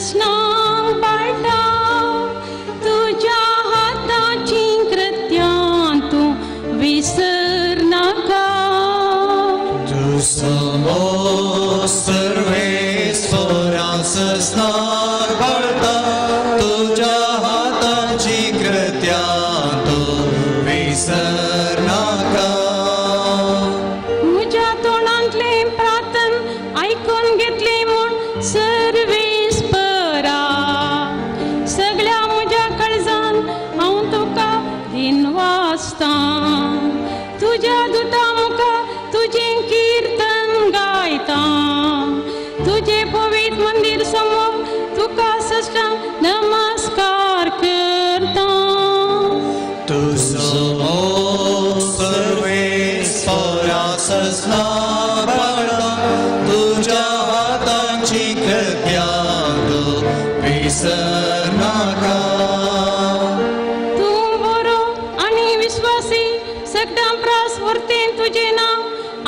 स्नान बाळटा तुझ्या हाताची कृत्यां तू विसर नका तू समोर सर्वेश्वरास स्नान बाळटा तुझ्या हाताची कृत्यां तू विसर नका तुझ्या तोंडांतले प्रार्थन ऐकून घेतले म्हूण सर्वेस्परा सगळ्या म्हज्या काळजान हांव तुका दिन वाचता तुझ्या दुता मुखार तुझें कीर्तन गायता तुझे पवित्र मंदिर समोर तुका सष्टांग नमस्कार करता तू समोर सर्वेश्वरास स्नान बाळटा तुझ्या हाताची कृत्यां तू विसर नका तू बरो आनी विश्वासी सगळ्या प्रास वर्तेन तुझे नाव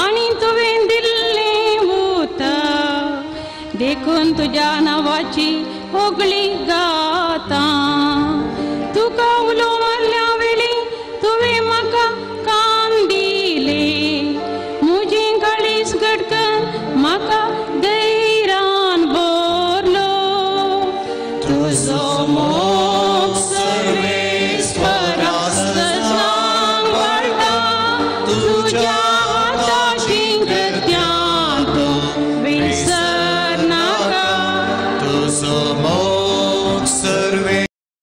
आनी तुवें दिल्लें उतर देखून तुज्या नांवाची होगळी गाता तुका उलो मारल्या वेळी तुवें म्हाका कान दिले म्हजें काळीज घडकन म्हाका धैर्यान भरलो तुजो मोग सर्वेस्वरास स्नान बाळटा तुझ्या हाताची कृत्यां तू विसर नका तू समोर